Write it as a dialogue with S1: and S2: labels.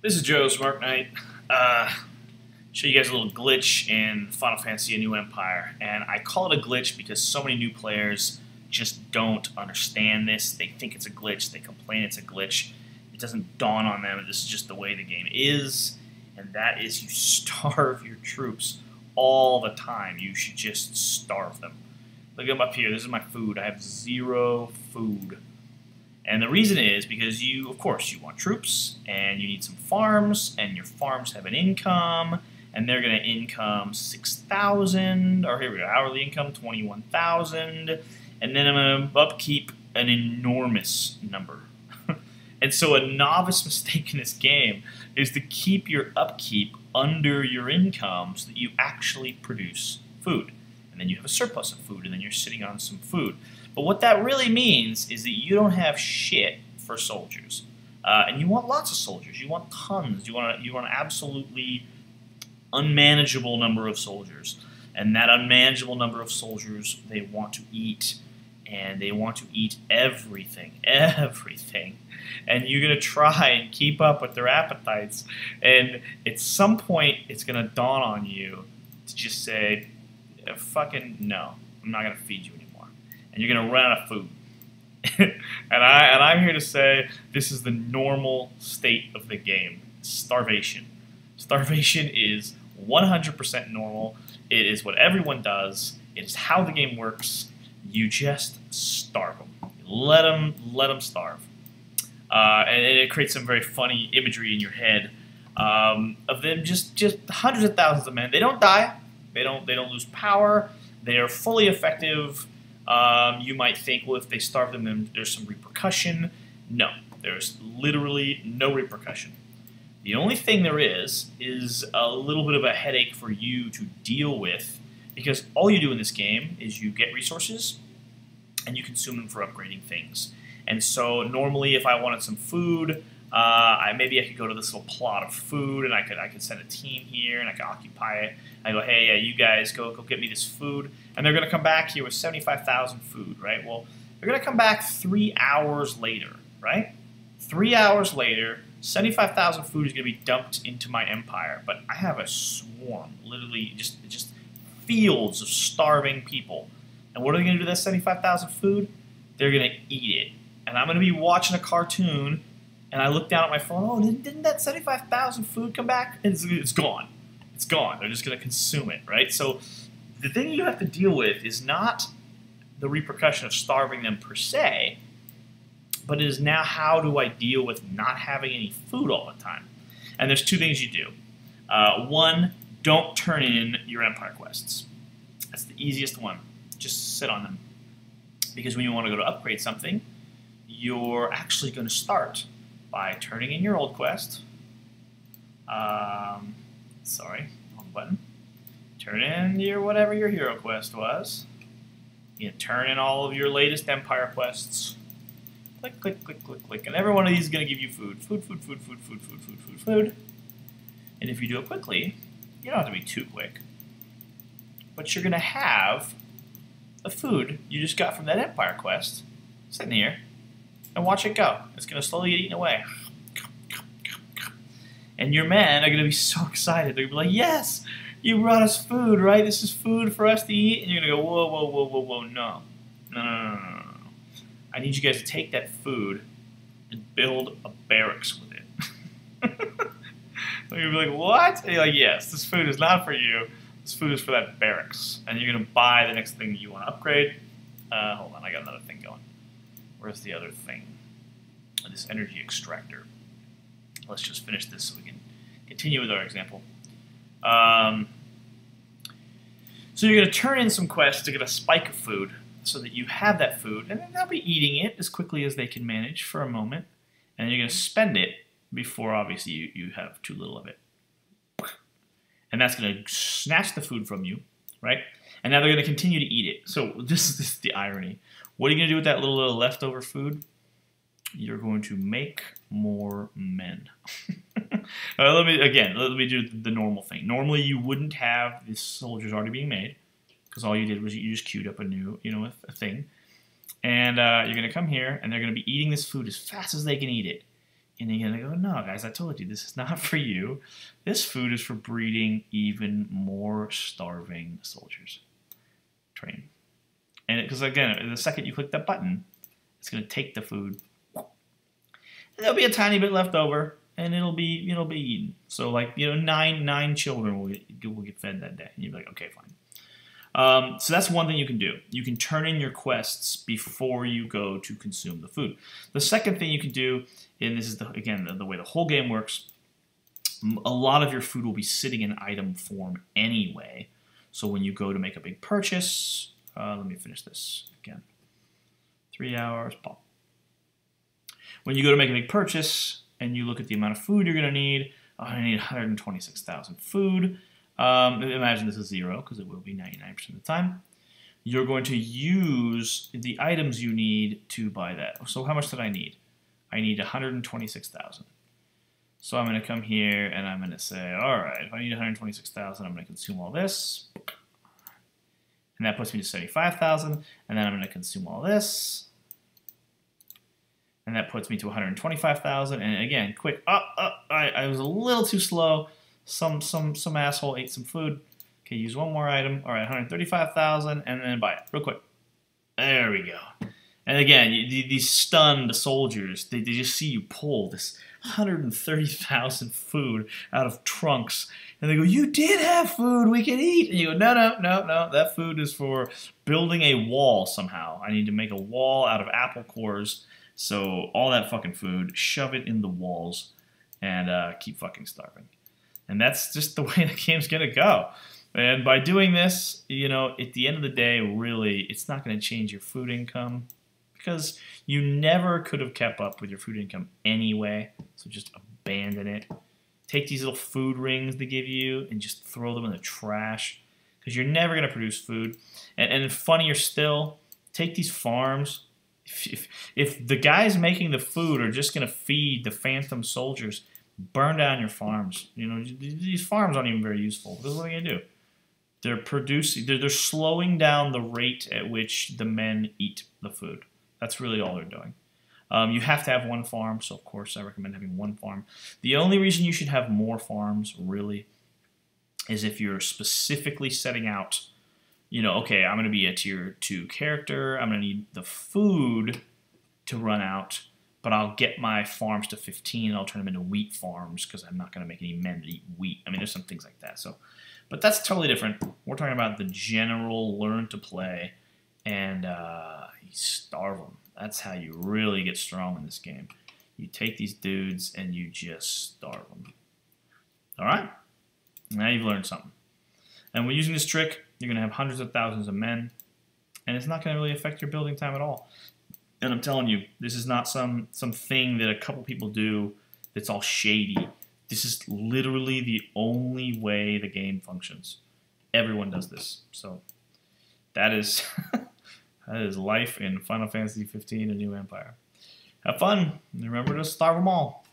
S1: This is Joe from Arcknight. Show you guys a little glitch in Final Fantasy: A New Empire, and I call it a glitch because so many new players just don't understand this. They think it's a glitch. They complain it's a glitch. It doesn't dawn on them that this is just the way the game is, and that is you starve your troops all the time. You should just starve them. Look at them up here. This is my food. I have 0 food. And the reason is because of course, you want troops, and you need some farms, and your farms have an income, and they're going to income 6,000, or here we go, hourly income 21,000, and then I'm going to upkeep an enormous number. And so a novice mistake in this game is to keep your upkeep under your income so that you actually produce food. And then you have a surplus of food, and then you're sitting on some food. But what that really means is that you don't have shit for soldiers, and you want lots of soldiers. You want tons. You want an absolutely unmanageable number of soldiers, and that unmanageable number of soldiers, they want to eat, and they want to eat everything, everything. And you're gonna try and keep up with their appetites, and at some point, it's gonna dawn on you to just say, "Fucking no, I'm not gonna feed you anymore." And you're going to run out of food. and I'm here to say this is the normal state of the game. Starvation. Starvation is 100% normal. It is what everyone does. It is how the game works. You just starve them. Let them starve. And it creates some very funny imagery in your head of them just hundreds of thousands of men. They don't die. They don't lose power. They are fully effective. You might think, well, if they starve them, then there's some repercussion. No, there's literally no repercussion. The only thing there is a little bit of a headache for you to deal with, because all you do in this game is you get resources, and you consume them for upgrading things. And so normally if I wanted some food, maybe I could go to this little plot of food, and I could send a team here, and I could occupy it. I go, hey, you guys, go get me this food. And they're going to come back here with 75,000 food, right? Well, they're going to come back 3 hours later, right? 3 hours later, 75,000 food is going to be dumped into my empire. But I have a swarm, literally just fields of starving people. And what are they going to do with that 75,000 food? They're going to eat it. And I'm going to be watching a cartoon, and I look down at my phone, oh, didn't that 75,000 food come back? It's gone. It's gone. They're just going to consume it, right? So the thing you have to deal with is not the repercussion of starving them per se, but it is now how do I deal with not having any food all the time? And there's 2 things you do. One, don't turn in your empire quests. That's the easiest one. Just sit on them. Because when you want to go to upgrade something, you're actually going to start by turning in your old quest. Sorry, wrong button. Turn in whatever your hero quest was. You turn in all of your latest empire quests. Click, click, click, click, click. And every one of these is going to give you food. Food, food, food, food, food, food, food, food, food. And if you do it quickly, you don't have to be too quick. But you're going to have the food you just got from that empire quest sitting here. And watch it go. It's going to slowly get eaten away. And your men are going to be so excited. They're going to be like, yes, you brought us food, right? This is food for us to eat. And you're going to go, whoa, whoa, whoa, whoa, whoa, no. No, no, no, no, no, no. I need you guys to take that food and build a barracks with it. You'll be like, what? And you're like, yes, this food is not for you. This food is for that barracks. And you're going to buy the next thing you want to upgrade. Hold on, I got another thing going. Where's the other thing? This energy extractor. Let's just finish this so we can continue with our example. So you're going to turn in some quests to get a spike of food so that you have that food, and then they'll be eating it as quickly as they can manage for a moment, and then you're going to spend it before, obviously, you have too little of it. And that's going to snatch the food from you, right? And now they're going to continue to eat it. So this is the irony. What are you going to do with that little leftover food? You're going to make more men. Let me do the normal thing. Normally, you wouldn't have the soldiers already being made, because all you did was you just queued up a new, a thing. And you're going to come here, and they're going to be eating this food as fast as they can eat it. And you're going to go, no, guys, I told you, this is not for you. This food is for breeding even more starving soldiers. Train. And because, again, the second you click that button, it's going to take the food. And there'll be a tiny bit left over, and it'll be eaten. So, like, nine children will get fed that day. And you'll be like, okay, fine. So that's one thing you can do. You can turn in your quests before you go to consume the food. The second thing you can do, and this is, again, the way the whole game works, a lot of your food will be sitting in item form anyway. So when you go to make a big purchase, let me finish this again. 3 hours, pop. When you go to make a big purchase and you look at the amount of food you're going to need, I need 126,000 food. Imagine this is 0 because it will be 99% of the time. You're going to use the items you need to buy that. So how much did I need? I need 126,000. So I'm going to come here and I'm going to say, all right, if I need 126,000, I'm going to consume all this. And that puts me to 75,000. And then I'm going to consume all this. And that puts me to 125,000. And again, quick, I was a little too slow. Some asshole ate some food. Okay, use one more item. All right, 135,000, and then buy it real quick. There we go. And again, these stunned soldiers, they just see you pull this 130,000 food out of trunks, and they go, "You did have food. We can eat." And you go, "No, no, no, no. That food is for building a wall somehow. I need to make a wall out of apple cores. So all that fucking food, shove it in the walls, and keep fucking starving." And that's just the way the game's gonna go. And by doing this, at the end of the day, really, it's not going to change your food income because you never could have kept up with your food income anyway. So just abandon it. Take these little food rings they give you and just throw them in the trash because you're never going to produce food. And funnier still, take these farms. If the guys making the food are just going to feed the phantom soldiers, burn down your farms. These farms aren't even very useful. What are they going to do? They're producing. They're slowing down the rate at which the men eat the food. That's really all they're doing. You have to have one farm, so of course I recommend having one farm. The only reason you should have more farms, really, is if you're specifically setting out, okay, I'm going to be a tier 2 character. I'm going to need the food to run out, but I'll get my farms to 15 and I'll turn them into wheat farms because I'm not going to make any men that eat wheat. I mean, there's some things like that. But that's totally different. We're talking about the general learn to play and you starve them. That's how you really get strong in this game. You take these dudes and you just starve them. All right? Now you've learned something. And when using this trick, you're going to have hundreds of thousands of men, and it's not going to really affect your building time at all. And I'm telling you, this is not some thing that a couple people do that's all shady. This is literally the only way the game functions. Everyone does this. So that is that is life in Final Fantasy 15: A New Empire. Have fun. And remember to starve them all.